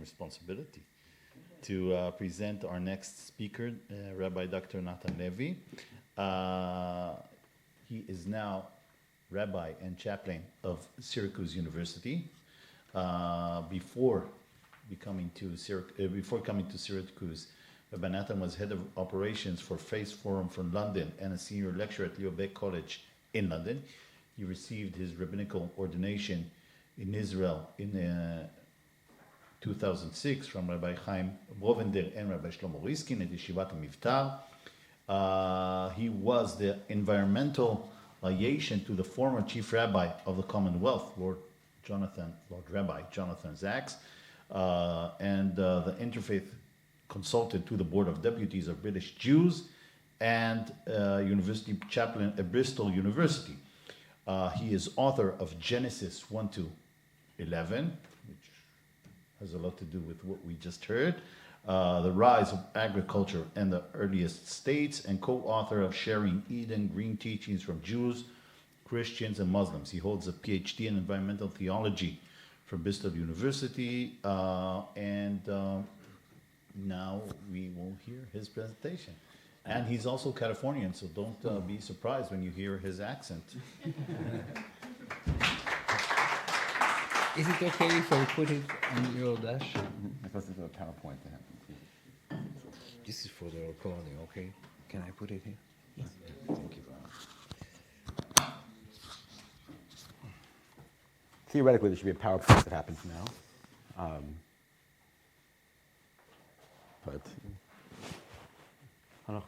responsibility to present our next speaker, Rabbi Dr. Natan Levy. He is now rabbi and chaplain of Syracuse University. Before coming to Syracuse, Rabbi Natan was head of operations for Faith Forum from London and a senior lecturer at Beck College in London. He received his rabbinical ordination in Israel in 2006 from Rabbi Chaim Brovender and Rabbi Shlomo Riskin at Yeshivat HaMivtar. He was the environmental liaison to the former chief rabbi of the Commonwealth, Lord Rabbi Jonathan Sachs, and the Interfaith consultant to the Board of Deputies of British Jews and university chaplain at Bristol University. He is author of Genesis 1 to 11, which has a lot to do with what we just heard, The Rise of Agriculture and the Earliest States, and co-author of Sharing Eden, Green Teachings from Jews, Christians, and Muslims. He holds a PhD in environmental theology from Bristol University, and now we will hear his presentation. And he's also Californian, so don't be surprised when you hear his accent. Is it okay if I put it on your dash? Because it's a PowerPoint. This is for the recording, okay? Can I put it here? Yes. Thank you. Theoretically, there should be a PowerPoint that happens now. But not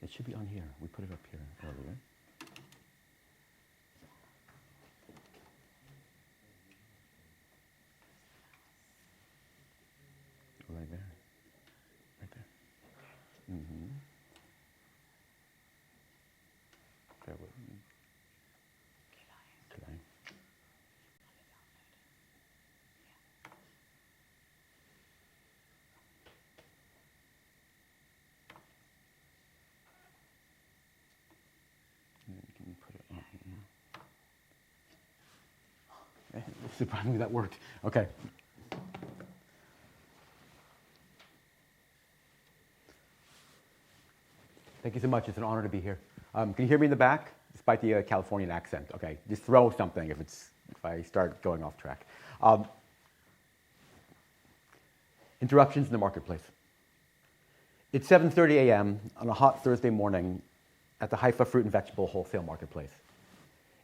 it should be on here. We put it up here earlier. Right there. Right there. Mm-hmm. Bear with me. Kilayim. Can you put it on here? Surprisingly, that worked. Okay. Thank you so much. It's an honor to be here. Can you hear me in the back, despite the Californian accent? Okay, just throw something if I start going off track. Interruptions in the marketplace. It's 7:30 a.m. on a hot Thursday morning at the Haifa Fruit and Vegetable Wholesale Marketplace.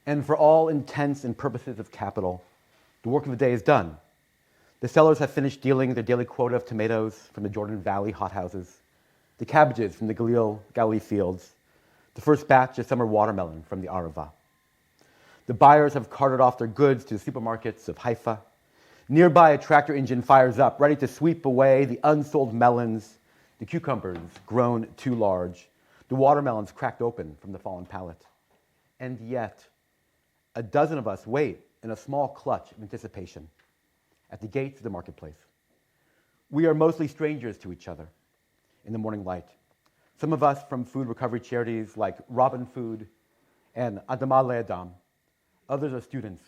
And for all intents and purposes of capital, the work of the day is done. The sellers have finished dealing their daily quota of tomatoes from the Jordan Valley hothouses, the cabbages from the Galilee fields, the first batch of summer watermelon from the Arava. The buyers have carted off their goods to the supermarkets of Haifa. Nearby, a tractor engine fires up, ready to sweep away the unsold melons, the cucumbers grown too large, the watermelons cracked open from the fallen pallet. And yet, a dozen of us wait in a small clutch of anticipation at the gates of the marketplace. We are mostly strangers to each other in the morning light. Some of us from food recovery charities like Robin Food and Adama Le'adam. Others are students,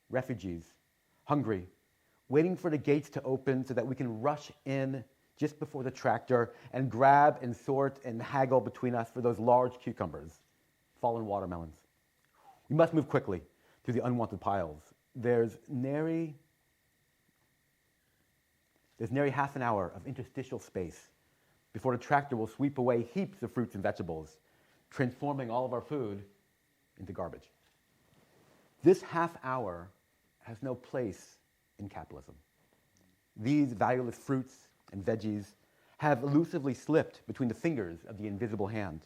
refugees, hungry, waiting for the gates to open so that we can rush in just before the tractor and grab and sort and haggle between us for those large cucumbers, fallen watermelons. We must move quickly through the unwanted piles. There's nary half an hour of interstitial space before the tractor will sweep away heaps of fruits and vegetables, transforming all of our food into garbage. This half hour has no place in capitalism. These valueless fruits and veggies have elusively slipped between the fingers of the invisible hand.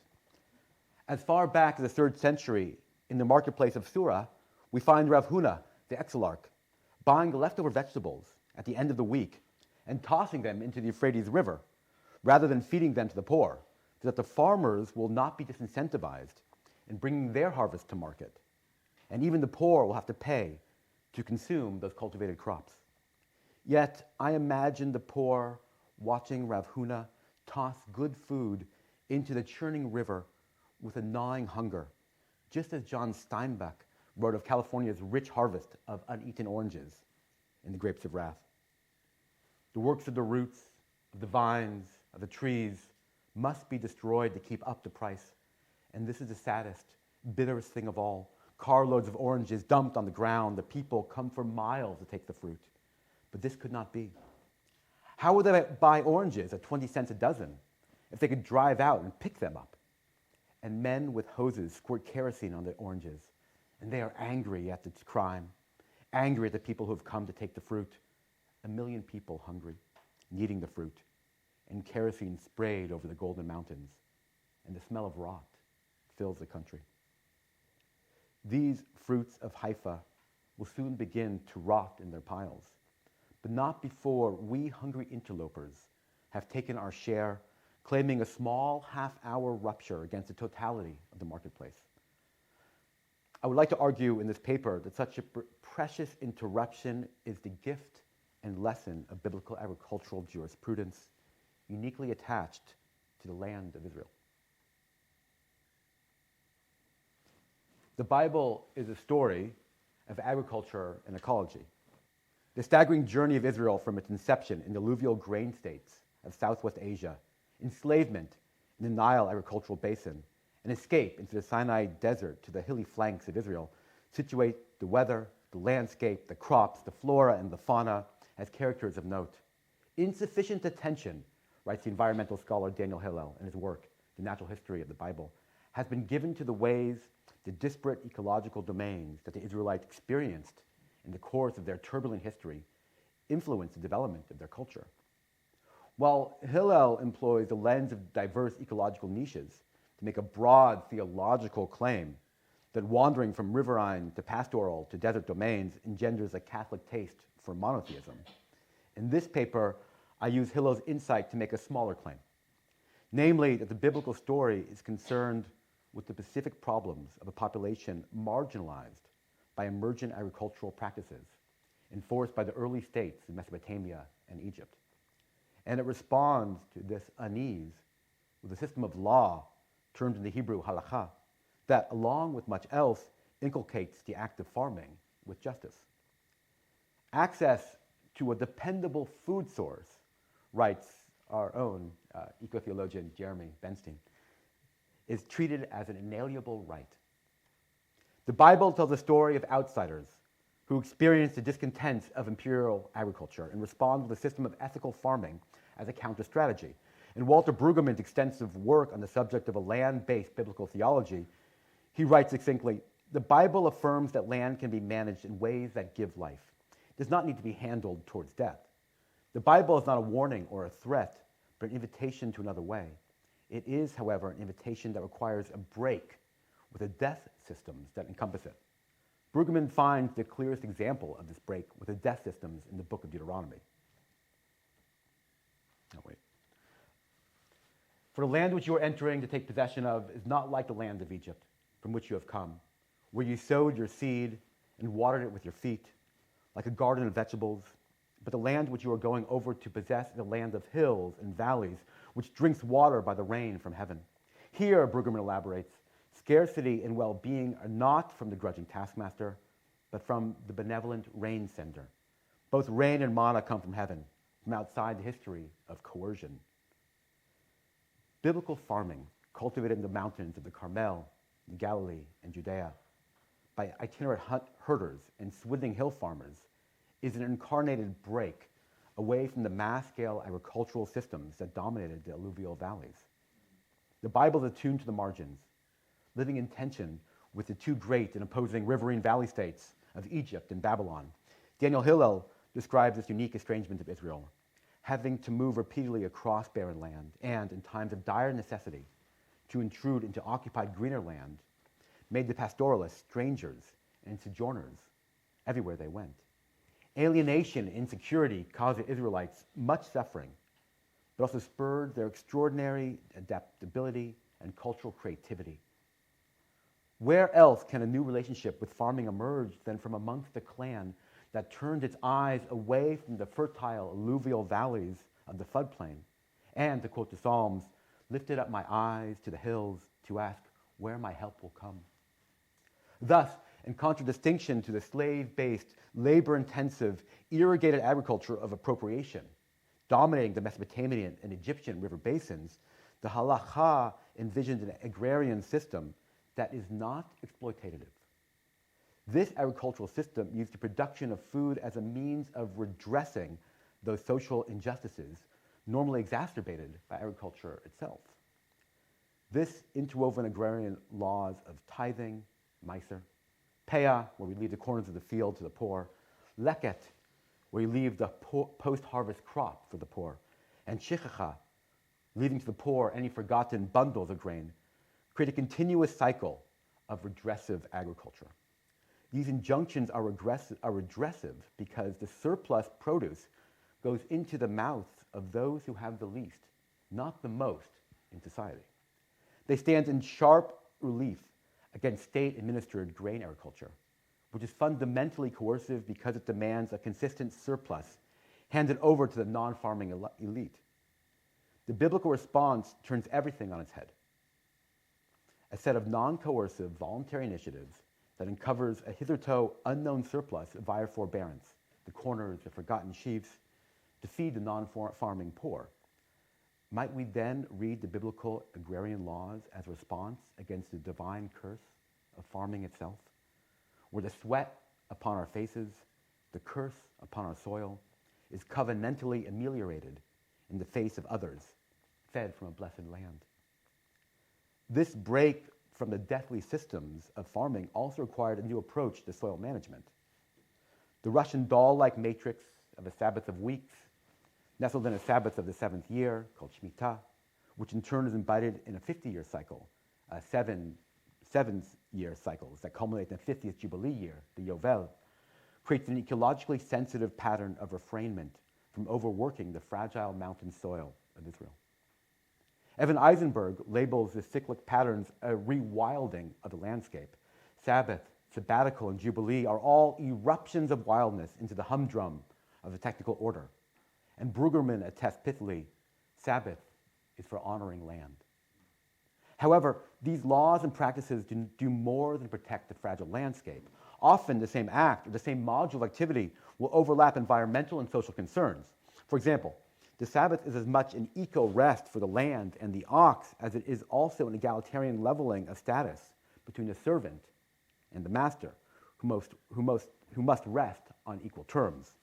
As far back as the 3rd century, in the marketplace of Sura, we find Rav Huna, the Exilarch, buying the leftover vegetables at the end of the week and tossing them into the Euphrates River, rather than feeding them to the poor, so that the farmers will not be disincentivized in bringing their harvest to market. And even the poor will have to pay to consume those cultivated crops. Yet I imagine the poor watching Rav Huna toss good food into the churning river with a gnawing hunger, just as John Steinbeck wrote of California's rich harvest of uneaten oranges in The Grapes of Wrath. The works of the roots, of the vines, of the trees must be destroyed to keep up the price. And this is the saddest, bitterest thing of all. Carloads of oranges dumped on the ground. The people come for miles to take the fruit. But this could not be. How would they buy oranges at 20 cents a dozen if they could drive out and pick them up? And men with hoses squirt kerosene on the oranges. And they are angry at the crime, angry at the people who have come to take the fruit. 1 million people hungry, needing the fruit, and kerosene sprayed over the golden mountains, and the smell of rot fills the country. These fruits of Haifa will soon begin to rot in their piles, but not before we hungry interlopers have taken our share, claiming a small half-hour rupture against the totality of the marketplace. I would like to argue in this paper that such a precious interruption is the gift and lesson of biblical agricultural jurisprudence, uniquely attached to the land of Israel. The Bible is a story of agriculture and ecology. The staggering journey of Israel from its inception in the alluvial grain states of Southwest Asia, enslavement in the Nile agricultural basin, and escape into the Sinai desert to the hilly flanks of Israel situate the weather, the landscape, the crops, the flora, and the fauna as characters of note. Insufficient attention, writes the environmental scholar Daniel Hillel in his work, The Natural History of the Bible, has been given to the ways the disparate ecological domains that the Israelites experienced in the course of their turbulent history influenced the development of their culture. While Hillel employs the lens of diverse ecological niches to make a broad theological claim that wandering from riverine to pastoral to desert domains engenders a Catholic taste for monotheism, in this paper, I use Hillel's insight to make a smaller claim, namely that the biblical story is concerned with the specific problems of a population marginalized by emergent agricultural practices enforced by the early states in Mesopotamia and Egypt. And it responds to this unease with a system of law, termed in the Hebrew halakha, that, along with much else, inculcates the act of farming with justice. Access to a dependable food source, writes our own eco-theologian Jeremy Benste, is treated as an inalienable right. The Bible tells a story of outsiders who experienced the discontents of imperial agriculture and respond with a system of ethical farming as a counter-strategy. In Walter Brueggemann's extensive work on the subject of a land-based biblical theology, he writes succinctly, "The Bible affirms that land can be managed in ways that give life. It does not need to be handled towards death. The Bible is not a warning or a threat, but an invitation to another way. It is, however, an invitation that requires a break with the death systems that encompass it." Brueggemann finds the clearest example of this break with the death systems in the book of Deuteronomy. Oh, wait. "For the land which you are entering to take possession of is not like the land of Egypt, from which you have come, where you sowed your seed and watered it with your feet, like a garden of vegetables. But the land which you are going over to possess is a land of hills and valleys, which drinks water by the rain from heaven. Here," Brueggemann elaborates, "scarcity and well-being are not from the grudging taskmaster, but from the benevolent rain sender. Both rain and manna come from heaven, from outside the history of coercion." Biblical farming, cultivated in the mountains of the Carmel, in Galilee, and Judea, by itinerant herders and swithing hill farmers, is an incarnated break away from the mass-scale agricultural systems that dominated the alluvial valleys. The Bible is attuned to the margins, living in tension with the two great and opposing riverine valley states of Egypt and Babylon. Daniel Hillel describes this unique estrangement of Israel, having to move repeatedly across barren land and, in times of dire necessity, to intrude into occupied greener land, made the pastoralists strangers and sojourners everywhere they went. Alienation and insecurity caused the Israelites much suffering, but also spurred their extraordinary adaptability and cultural creativity. Where else can a new relationship with farming emerge than from amongst the clan that turned its eyes away from the fertile alluvial valleys of the floodplain and, to quote the Psalms, "lifted up my eyes to the hills to ask, where my help will come. Thus, in contradistinction to the slave-based, labor-intensive, irrigated agriculture of appropriation, dominating the Mesopotamian and Egyptian river basins, the halacha envisioned an agrarian system that is not exploitative. This agricultural system used the production of food as a means of redressing those social injustices normally exacerbated by agriculture itself. This interwoven agrarian laws of tithing, meiser, peah, where we leave the corners of the field to the poor, leket, where you leave the post-harvest crop for the poor, and shichacha, leaving to the poor any forgotten bundles of grain, create a continuous cycle of redressive agriculture. These injunctions are redressive because the surplus produce goes into the mouths of those who have the least, not the most, in society. They stand in sharp relief against state-administered grain agriculture, which is fundamentally coercive because it demands a consistent surplus handed over to the non-farming elite. The biblical response turns everything on its head. A set of non-coercive voluntary initiatives that uncovers a hitherto unknown surplus via forbearance, the corners, the forgotten sheaves, to feed the non-farming poor. Might we then read the biblical agrarian laws as a response against the divine curse of farming itself, where the sweat upon our faces, the curse upon our soil, is covenantally ameliorated in the face of others, fed from a blessed land? This break from the deathly systems of farming also required a new approach to soil management. The Russian doll-like matrix of a Sabbath of weeks, nestled in a Sabbath of the seventh year, called Shemitah, which in turn is embodied in a 50-year cycle, seven-year cycles that culminate in the 50th Jubilee year, the Yovel, creates an ecologically sensitive pattern of refrainment from overworking the fragile mountain soil of Israel. Evan Eisenberg labels the cyclic patterns a rewilding of the landscape. Sabbath, sabbatical, and Jubilee are all eruptions of wildness into the humdrum of the technical order. And Brueggemann attests pithily, Sabbath is for honoring land. However, these laws and practices do more than protect the fragile landscape. Often the same act or the same module of activity will overlap environmental and social concerns. For example, the Sabbath is as much an eco-rest for the land and the ox as it is also an egalitarian leveling of status between the servant and the master, who must rest on equal terms.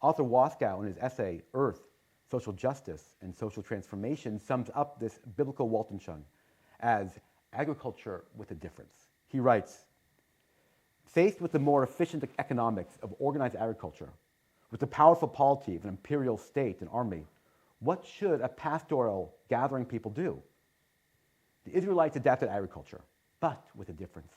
Author Waskow, in his essay, Earth, Social Justice and Social Transformation, sums up this biblical Weltanschauung as agriculture with a difference. He writes, faced with the more efficient economics of organized agriculture, with the powerful polity of an imperial state and army, what should a pastoral gathering people do? The Israelites adapted agriculture, but with a difference.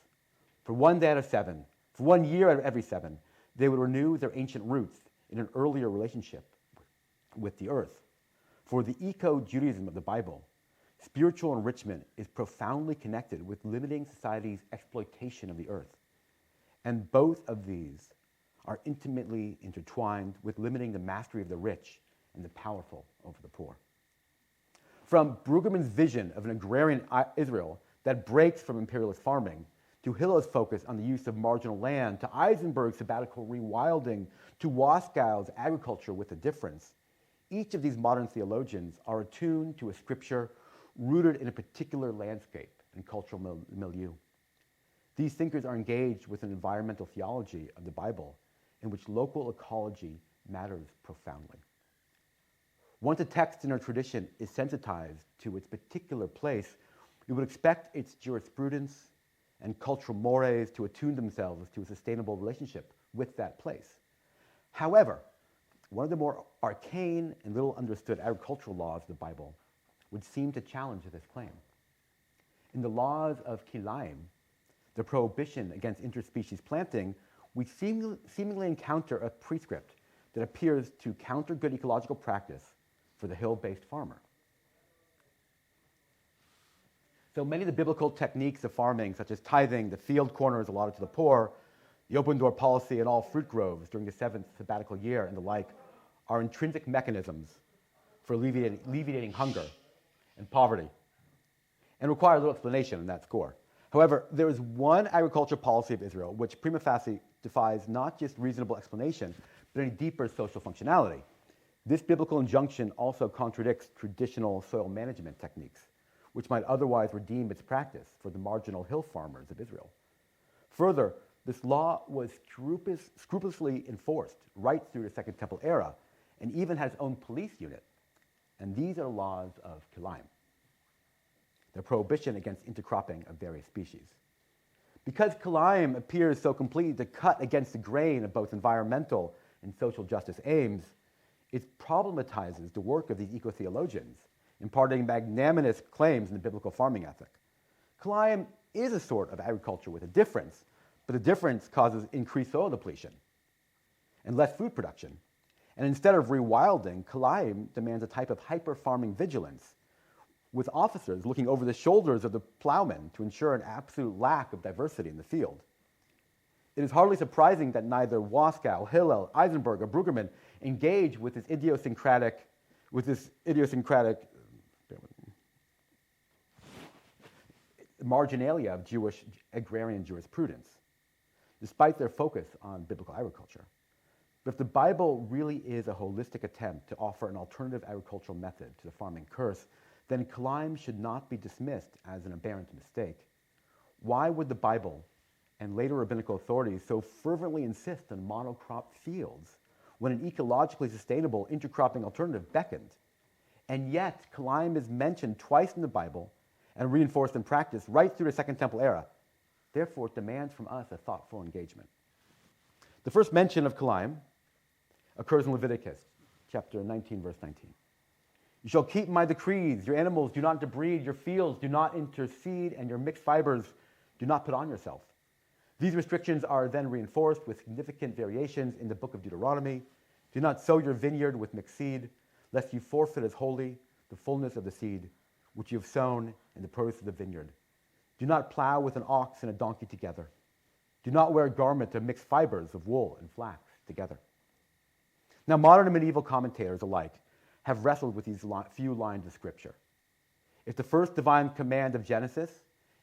For one day out of 7, for 1 year out of every 7, they would renew their ancient roots in an earlier relationship with the earth. For the eco-Judaism of the Bible, spiritual enrichment is profoundly connected with limiting society's exploitation of the earth. And both of these are intimately intertwined with limiting the mastery of the rich and the powerful over the poor. From Brueggemann's vision of an agrarian Israel that breaks from imperialist farming, to Hillel's focus on the use of marginal land, to Eisenberg's sabbatical rewilding, to Waskow's agriculture with a difference, each of these modern theologians are attuned to a scripture rooted in a particular landscape and cultural milieu. These thinkers are engaged with an environmental theology of the Bible in which local ecology matters profoundly. Once a text in our tradition is sensitized to its particular place, we would expect its jurisprudence and cultural mores to attune themselves to a sustainable relationship with that place. However, one of the more arcane and little understood agricultural laws of the Bible would seem to challenge this claim. In the laws of Kilayim, the prohibition against interspecies planting, we seemingly encounter a prescript that appears to counter good ecological practice for the hill-based farmer. So many of the biblical techniques of farming, such as tithing, the field corners allotted to the poor, the open door policy, and all fruit groves during the 7th sabbatical year and the like, are intrinsic mechanisms for alleviating hunger and poverty. and require little explanation on that score. However, there is one agricultural policy of Israel which prima facie defies not just reasonable explanation, but any deeper social functionality. This biblical injunction also contradicts traditional soil management techniques, which might otherwise redeem its practice for the marginal hill farmers of Israel. Further, this law was scrupulously enforced right through the Second Temple era, and even had its own police unit. And these are the laws of Kilayim, the prohibition against intercropping of various species. Because Kilayim appears so completely to cut against the grain of both environmental and social justice aims, it problematizes the work of these eco-theologians, imparting magnanimous claims in the biblical farming ethic. Kilayim is a sort of agriculture with a difference, but the difference causes increased soil depletion and less food production. And instead of rewilding, Kilayim demands a type of hyper-farming vigilance, with officers looking over the shoulders of the plowmen to ensure an absolute lack of diversity in the field. It is hardly surprising that neither Waskow, Hillel, Eisenberg, or Brueggemann engage with this idiosyncratic marginalia of Jewish agrarian jurisprudence, despite their focus on biblical agriculture. But if the Bible really is a holistic attempt to offer an alternative agricultural method to the farming curse, then Kilayim should not be dismissed as an aberrant mistake. Why would the Bible and later rabbinical authorities so fervently insist on monocrop fields when an ecologically sustainable intercropping alternative beckoned? And yet, Kilayim is mentioned twice in the Bible and reinforced in practice right through the Second Temple era. Therefore, it demands from us a thoughtful engagement. The first mention of Kilayim occurs in Leviticus, chapter 19, verse 19. You shall keep my decrees. Your animals do not debride. Your fields do not interseed. And your mixed fibers do not put on yourself. These restrictions are then reinforced with significant variations in the book of Deuteronomy. Do not sow your vineyard with mixed seed, lest you forfeit as holy the fullness of the seed which you have sown in the produce of the vineyard. Do not plow with an ox and a donkey together. Do not wear a garment of mixed fibers of wool and flax together. Now, modern and medieval commentators alike have wrestled with these few lines of Scripture. If the first divine command of Genesis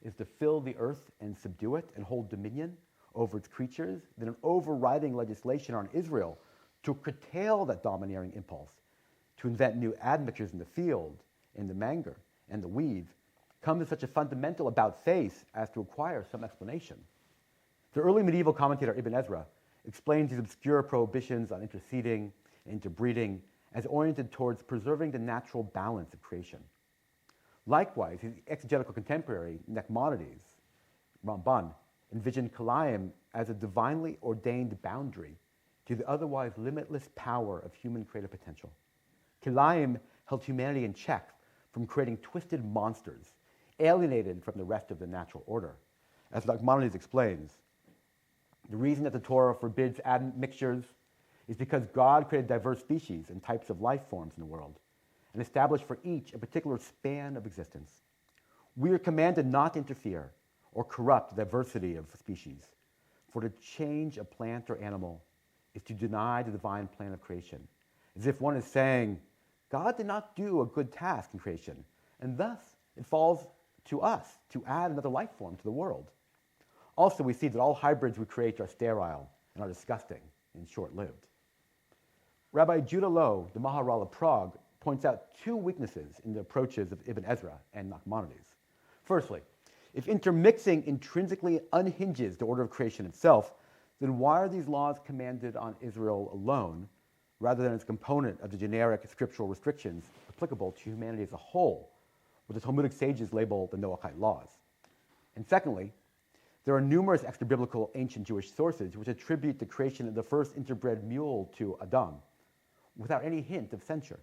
is to fill the earth and subdue it and hold dominion over its creatures, then an overriding legislation on Israel to curtail that domineering impulse, to invent new admixtures in the field, in the manger, and the weave, comes as such a fundamental about-face as to require some explanation. The early medieval commentator Ibn Ezra explains these obscure prohibitions on interseeding and interbreeding as oriented towards preserving the natural balance of creation. Likewise, his exegetical contemporary, Nachmanides, Ramban, envisioned Kilayim as a divinely ordained boundary to the otherwise limitless power of human creative potential. Kilayim held humanity in check from creating twisted monsters, alienated from the rest of the natural order. As Nachmanides explains, the reason that the Torah forbids admixtures is because God created diverse species and types of life forms in the world and established for each a particular span of existence. We are commanded not to interfere or corrupt the diversity of species, for to change a plant or animal is to deny the divine plan of creation, as if one is saying, God did not do a good task in creation, and thus it falls to us to add another life form to the world. Also, we see that all hybrids we create are sterile and are disgusting and short-lived. Rabbi Judah Loew, the Maharal of Prague, points out two weaknesses in the approaches of Ibn Ezra and Nachmanides. Firstly, if intermixing intrinsically unhinges the order of creation itself, then why are these laws commanded on Israel alone, rather than as a component of the generic scriptural restrictions applicable to humanity as a whole, what the Talmudic sages label the Noahide laws? And secondly, there are numerous extra-biblical ancient Jewish sources which attribute the creation of the first interbred mule to Adam, without any hint of censure.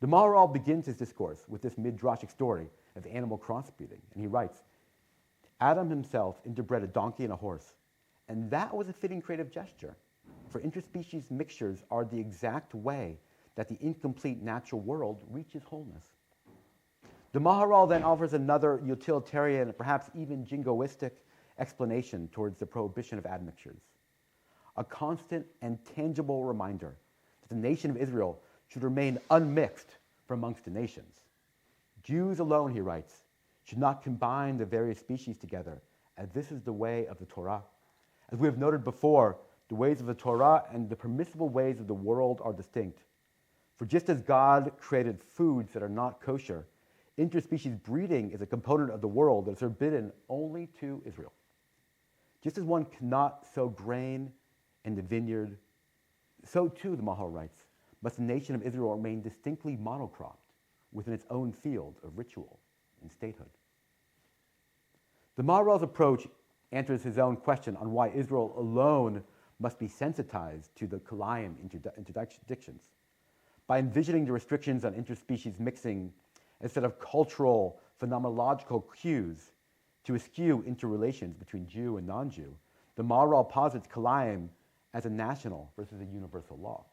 The Maharal begins his discourse with this midrashic story of animal crossbreeding, and he writes, Adam himself interbred a donkey and a horse, and that was a fitting creative gesture, for interspecies mixtures are the exact way that the incomplete natural world reaches wholeness. The Maharal then offers another utilitarian, perhaps even jingoistic, explanation towards the prohibition of admixtures. A constant and tangible reminder that the nation of Israel should remain unmixed from amongst the nations. Jews alone, he writes, should not combine the various species together, as this is the way of the Torah. As we have noted before, the ways of the Torah and the permissible ways of the world are distinct. For just as God created foods that are not kosher, interspecies breeding is a component of the world that is forbidden only to Israel. Just as one cannot sow grain in the vineyard, so too, the Maharal writes, must the nation of Israel remain distinctly monocropped within its own field of ritual and statehood. The Maharal's approach answers his own question on why Israel alone must be sensitized to the Kilayim interdictions by envisioning the restrictions on interspecies mixing as a set of cultural, phenomenological cues to eschew interrelations between Jew and non-Jew. The Maharal posits Kilayim as a national versus a universal law.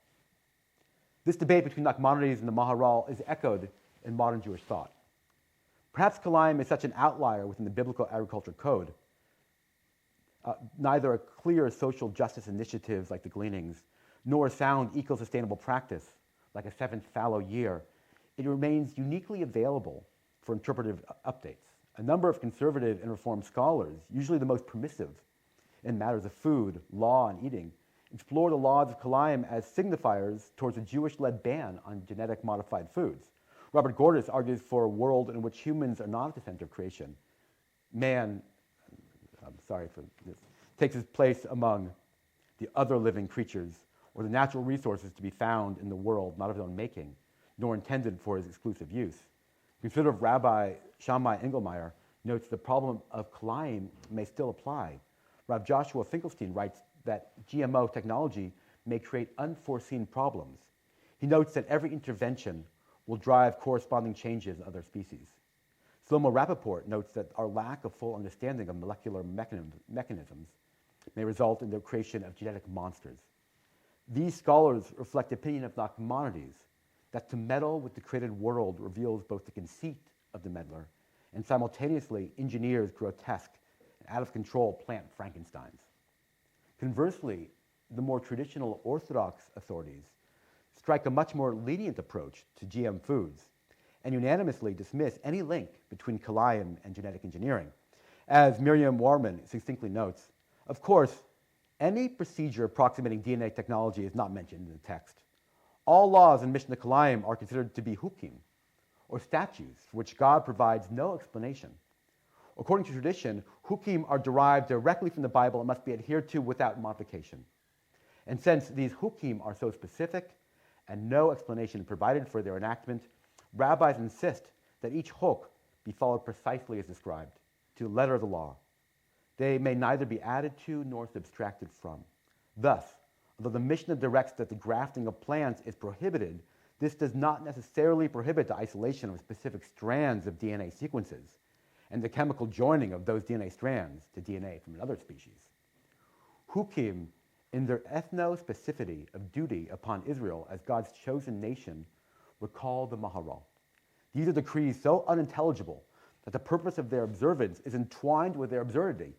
This debate between Nachmanides and the Maharal is echoed in modern Jewish thought. Perhaps Kilayim is such an outlier within the biblical agriculture code. Neither a clear social justice initiatives like the gleanings, nor a sound eco-sustainable practice like a seventh fallow year. It remains uniquely available for interpretive updates. A number of conservative and reformed scholars, usually the most permissive in matters of food, law, and eating, explore the laws of Kilayim as signifiers towards a Jewish-led ban on genetic modified foods. Robert Gordis argues for a world in which humans are not at the center of creation. Man, I'm sorry for this, takes his place among the other living creatures, or the natural resources to be found in the world not of his own making, nor intended for his exclusive use. Conservative Rabbi Shammai Engelmeyer notes the problem of Kilayim may still apply. Rav Joshua Finkelstein writes that GMO technology may create unforeseen problems. He notes that every intervention will drive corresponding changes in other species. Shlomo Rappaport notes that our lack of full understanding of molecular mechanisms may result in the creation of genetic monsters. These scholars reflect the opinion of Nachmanides that to meddle with the created world reveals both the conceit of the meddler and simultaneously engineers grotesque and out-of-control plant Frankensteins. Conversely, the more traditional Orthodox authorities strike a much more lenient approach to GM foods and unanimously dismiss any link between Kilayim and genetic engineering. As Miriam Warman succinctly notes, of course, any procedure approximating DNA technology is not mentioned in the text. All laws in Mishnah Kilayim are considered to be hukim, or statutes, for which God provides no explanation. According to tradition, hukim are derived directly from the Bible and must be adhered to without modification. And since these hukim are so specific and no explanation provided for their enactment, rabbis insist that each huk be followed precisely as described, to the letter of the law. They may neither be added to nor subtracted from. Thus, although the Mishnah directs that the grafting of plants is prohibited, this does not necessarily prohibit the isolation of specific strands of DNA sequences and the chemical joining of those DNA strands to DNA from another species. Hukim, in their ethno-specificity of duty upon Israel as God's chosen nation, recall the Maharal. These are decrees so unintelligible that the purpose of their observance is entwined with their absurdity.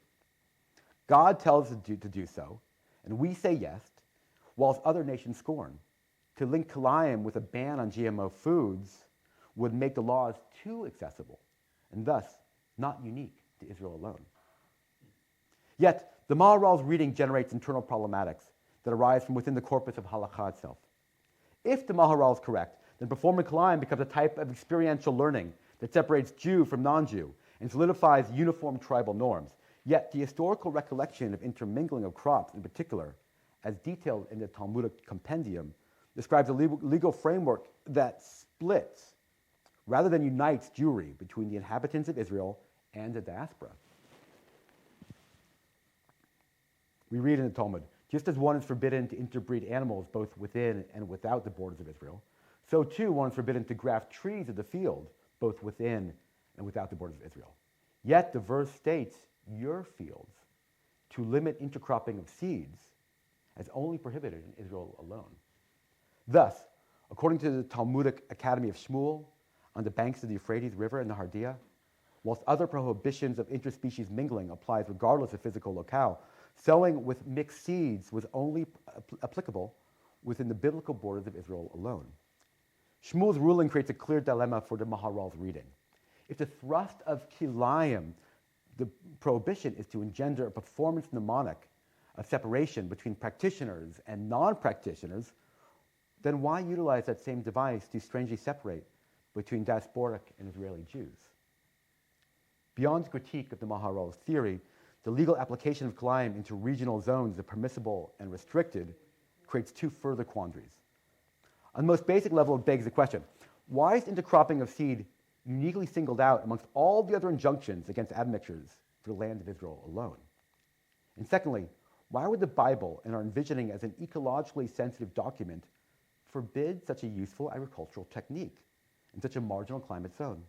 God tells us to do so, and we say yes, whilst other nations scorn. To link Kilayim with a ban on GMO foods would make the laws too accessible, and thus not unique to Israel alone. Yet, the Maharal's reading generates internal problematics that arise from within the corpus of halakha itself. If the Maharal is correct, then performing Kilayim becomes a type of experiential learning that separates Jew from non-Jew and solidifies uniform tribal norms. Yet the historical recollection of intermingling of crops in particular, as detailed in the Talmudic compendium, describes a legal framework that splits rather than unites Jewry between the inhabitants of Israel and the diaspora. We read in the Talmud, just as one is forbidden to interbreed animals both within and without the borders of Israel, so too one is forbidden to graft trees of the field both within and without the borders of Israel. Yet the verse states, your fields, to limit intercropping of seeds as only prohibited in Israel alone. Thus, according to the Talmudic Academy of Shmuel, on the banks of the Euphrates River in the Hardia, whilst other prohibitions of interspecies mingling applies regardless of physical locale, sowing with mixed seeds was only applicable within the biblical borders of Israel alone. Shmuel's ruling creates a clear dilemma for the Maharal's reading. if the thrust of Kilayim, the prohibition, is to engender a performance mnemonic of separation between practitioners and non-practitioners, then why utilize that same device to strangely separate between diasporic and Israeli Jews? Beyond critique of the Maharal's theory, the legal application of Kilayim into regional zones of permissible and restricted creates two further quandaries. On the most basic level, it begs the question, why is intercropping of seed uniquely singled out amongst all the other injunctions against admixtures for the land of Israel alone? And secondly, why would the Bible, and our envisioning as an ecologically sensitive document, forbid such a useful agricultural technique in such a marginal climate zone?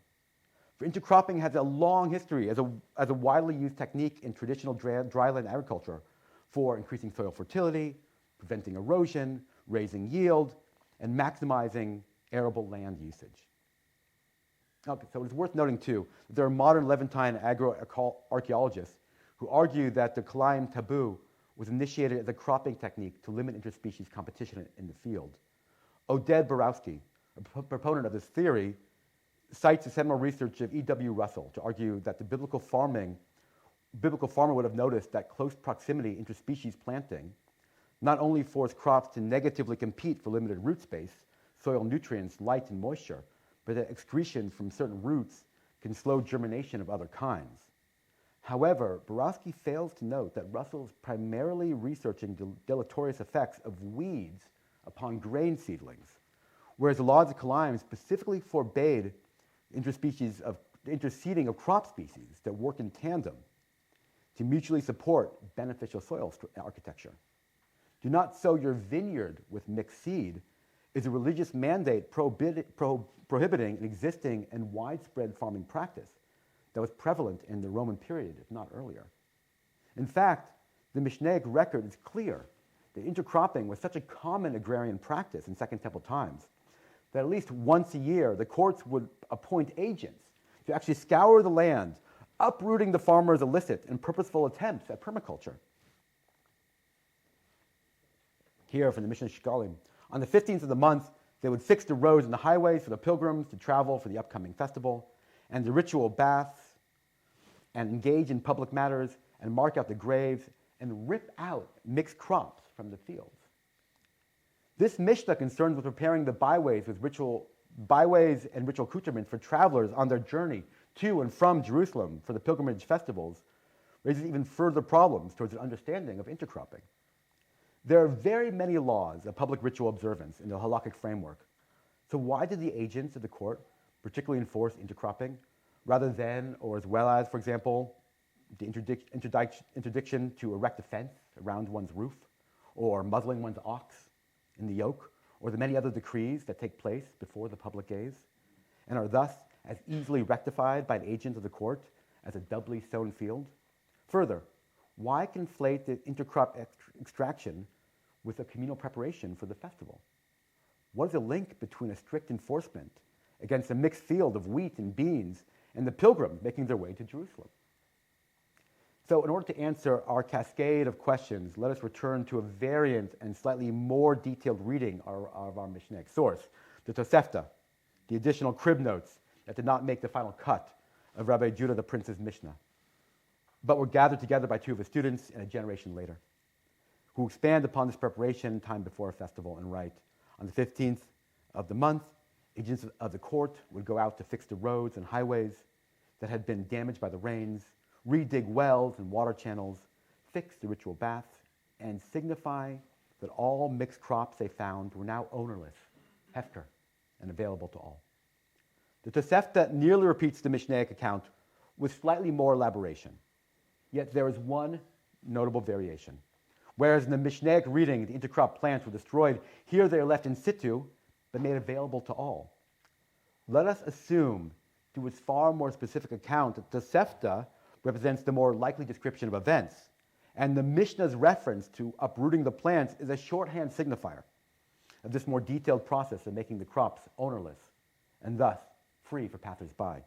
For intercropping has a long history as a widely used technique in traditional dryland agriculture for increasing soil fertility, preventing erosion, raising yield, and maximizing arable land usage. Okay, so it's worth noting too that there are modern Levantine agroarchaeologists who argue that the Kilayim taboo was initiated as a cropping technique to limit interspecies competition in the field. Oded Borowski, a proponent of this theory, cites the seminal research of E.W. Russell to argue that the biblical farmer would have noticed that close proximity interspecies planting not only forced crops to negatively compete for limited root space, soil nutrients, light, and moisture, but that excretion from certain roots can slow germination of other kinds. However, Borowski fails to note that Russell is primarily researching deleterious effects of weeds upon grain seedlings, whereas the laws of Kilayim specifically forbade interseeding of crop species that work in tandem to mutually support beneficial soil architecture. Do not sow your vineyard with mixed seed is a religious mandate prohibiting an existing and widespread farming practice that was prevalent in the Roman period, if not earlier. In fact, the Mishnaic record is clear that intercropping was such a common agrarian practice in Second Temple times that at least once a year the courts would appoint agents to actually scour the land, uprooting the farmer's illicit and purposeful attempts at permaculture. Here from the Mishnah Shkalim, on the 15th of the month, they would fix the roads and the highways for the pilgrims to travel for the upcoming festival, and the ritual baths, and engage in public matters, and mark out the graves, and rip out mixed crops from the fields. This Mishnah concerned with preparing the byways and ritual accoutrements for travelers on their journey to and from Jerusalem for the pilgrimage festivals raises even further problems towards an understanding of intercropping. There are very many laws of public ritual observance in the halakhic framework. So why did the agents of the court particularly enforce intercropping rather than, or as well as, for example, the interdiction to erect a fence around one's roof, or muzzling one's ox in the yoke, or the many other decrees that take place before the public gaze, and are thus as easily rectified by an agent of the court as a doubly sown field? Further, why conflate the intercrop extraction with a communal preparation for the festival? What is the link between a strict enforcement against a mixed field of wheat and beans and the pilgrims making their way to Jerusalem? So in order to answer our cascade of questions, let us return to a variant and slightly more detailed reading of our Mishnaic source, the Tosefta, the additional crib notes that did not make the final cut of Rabbi Yehudah the Prince's Mishnah, but were gathered together by two of his students and a generation later, who expand upon this preparation time before a festival and write, on the 15th of the month, agents of the court would go out to fix the roads and highways that had been damaged by the rains, redig wells and water channels, fix the ritual baths, and signify that all mixed crops they found were now ownerless, hefker, and available to all. The Tosefta nearly repeats the Mishnaic account with slightly more elaboration. Yet there is one notable variation. Whereas in the Mishnaic reading, the intercrop plants were destroyed, here they are left in situ, but made available to all. Let us assume, through its far more specific account, that Tosefta represents the more likely description of events, and the Mishnah's reference to uprooting the plants is a shorthand signifier of this more detailed process of making the crops ownerless, and thus free for passers-by.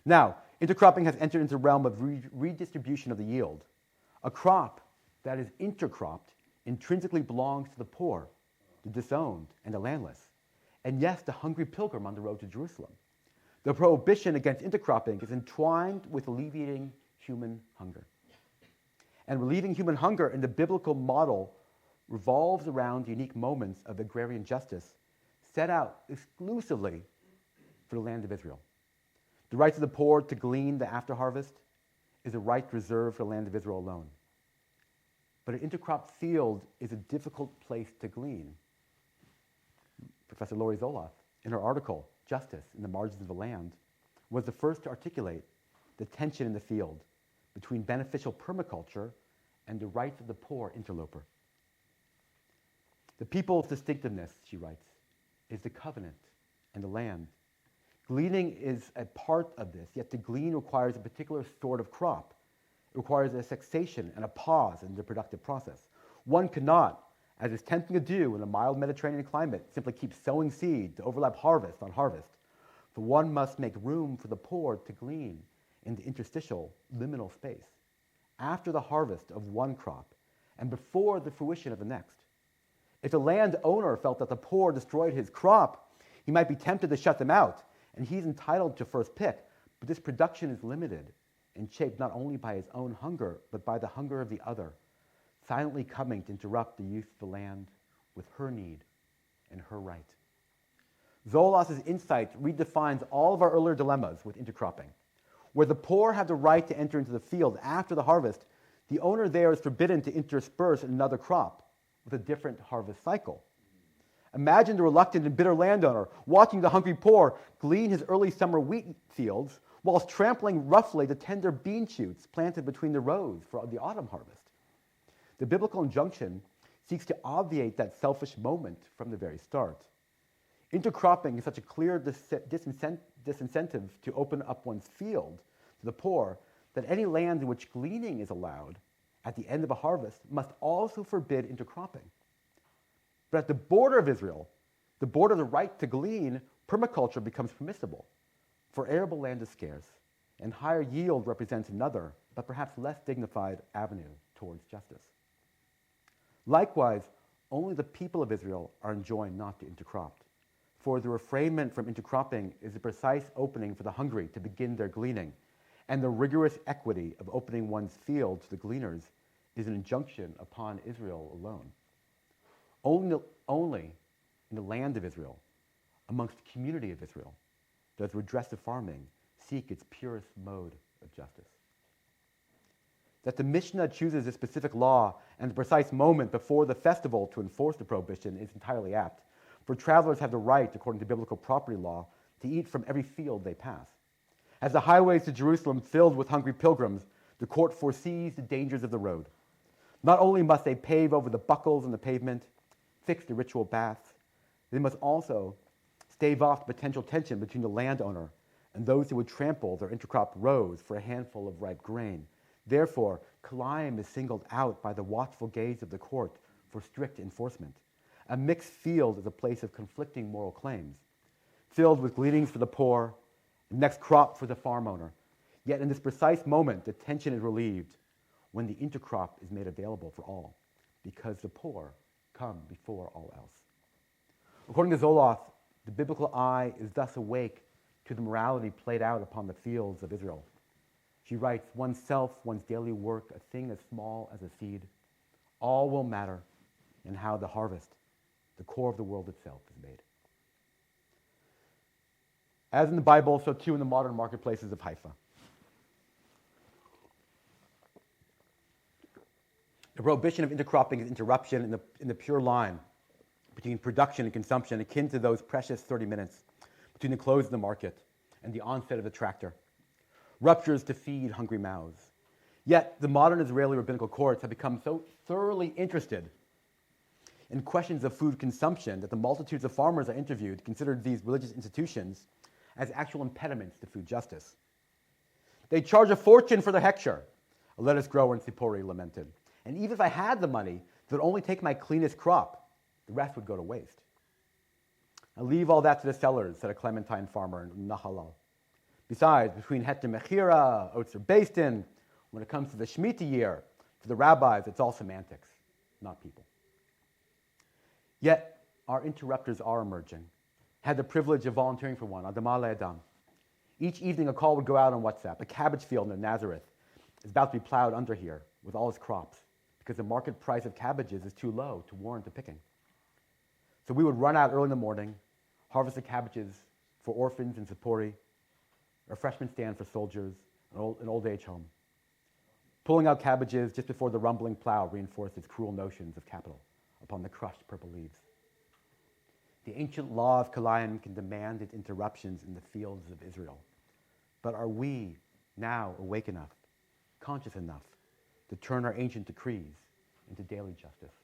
Now, intercropping has entered into the realm of redistribution of the yield. A crop that is intercropped intrinsically belongs to the poor, the disowned, and the landless, and yes, the hungry pilgrim on the road to Jerusalem. The prohibition against intercropping is entwined with alleviating human hunger. And relieving human hunger in the biblical model revolves around unique moments of agrarian justice set out exclusively for the land of Israel. The right of the poor to glean the after-harvest is a right reserved for the land of Israel alone. But an intercrop field is a difficult place to glean. Professor Lori Zoloth, in her article, Justice in the Margins of the Land, was the first to articulate the tension in the field between beneficial permaculture and the rights of the poor interloper. The people's distinctiveness, she writes, is the covenant and the land. Gleaning is a part of this, yet to glean requires a particular sort of crop. It requires a cessation and a pause in the productive process. One cannot, as is tempting to do in a mild Mediterranean climate, simply keep sowing seed to overlap harvest on harvest. For one must make room for the poor to glean in the interstitial, liminal space, after the harvest of one crop and before the fruition of the next. If the landowner felt that the poor destroyed his crop, he might be tempted to shut them out, and he's entitled to first pick, but this production is limited and shaped not only by his own hunger, but by the hunger of the other, silently coming to interrupt the use of the land with her need and her right. Zoloth's insight redefines all of our earlier dilemmas with intercropping. Where the poor have the right to enter into the field after the harvest, the owner there is forbidden to intersperse another crop with a different harvest cycle. Imagine the reluctant and bitter landowner watching the hungry poor glean his early summer wheat fields whilst trampling roughly the tender bean shoots planted between the rows for the autumn harvest. The biblical injunction seeks to obviate that selfish moment from the very start. Intercropping is such a clear disincentive to open up one's field to the poor that any land in which gleaning is allowed at the end of a harvest must also forbid intercropping. But at the border of Israel, the border of the right to glean, permaculture becomes permissible, for arable land is scarce, and higher yield represents another, but perhaps less dignified avenue towards justice. Likewise, only the people of Israel are enjoined not to intercrop, for the refrainment from intercropping is a precise opening for the hungry to begin their gleaning, and the rigorous equity of opening one's field to the gleaners is an injunction upon Israel alone. Only in the land of Israel, amongst the community of Israel, does redressive farming seek its purest mode of justice. That the Mishnah chooses a specific law and the precise moment before the festival to enforce the prohibition is entirely apt, for travelers have the right, according to biblical property law, to eat from every field they pass. As the highways to Jerusalem filled with hungry pilgrims, the court foresees the dangers of the road. Not only must they pave over the buckles in the pavement, fix the ritual baths, they must also stave off the potential tension between the landowner and those who would trample their intercrop rows for a handful of ripe grain. Therefore, Kilayim is singled out by the watchful gaze of the court for strict enforcement. A mixed field is a place of conflicting moral claims, filled with gleanings for the poor, the next crop for the farm owner. Yet in this precise moment, the tension is relieved when the intercrop is made available for all, because the poor come before all else. According to Zoloth, the biblical eye is thus awake to the morality played out upon the fields of Israel. She writes, oneself, one's daily work, a thing as small as a seed, all will matter in how the harvest, the core of the world itself, is made. As in the Bible, so too in the modern marketplaces of Haifa. The prohibition of intercropping is interruption in the pure line between production and consumption, akin to those precious 30 minutes between the close of the market and the onset of the tractor. Ruptures to feed hungry mouths. Yet the modern Israeli rabbinical courts have become so thoroughly interested in questions of food consumption that the multitudes of farmers I interviewed considered these religious institutions as actual impediments to food justice. They charge a fortune for the hectare, a lettuce grower in Sipori lamented. And even if I had the money, they would only take my cleanest crop. The rest would go to waste. I leave all that to the sellers, said a Clementine farmer in Nahalal. Besides, between Heter Mechira, Otzer Bastin, when it comes to the Shemitah year, for the rabbis, it's all semantics, not people. Yet, our interrupters are emerging. Had the privilege of volunteering for one, Adama Le'adam. Each evening, a call would go out on WhatsApp. A cabbage field near Nazareth is about to be plowed under here with all its crops because the market price of cabbages is too low to warrant the picking. So we would run out early in the morning, harvest the cabbages for orphans in Sapori, a refreshment stand for soldiers, an old age home. Pulling out cabbages just before the rumbling plow reinforced its cruel notions of capital upon the crushed purple leaves. The ancient law of Kilayim can demand its interruptions in the fields of Israel. But are we now awake enough, conscious enough, to turn our ancient decrees into daily justice?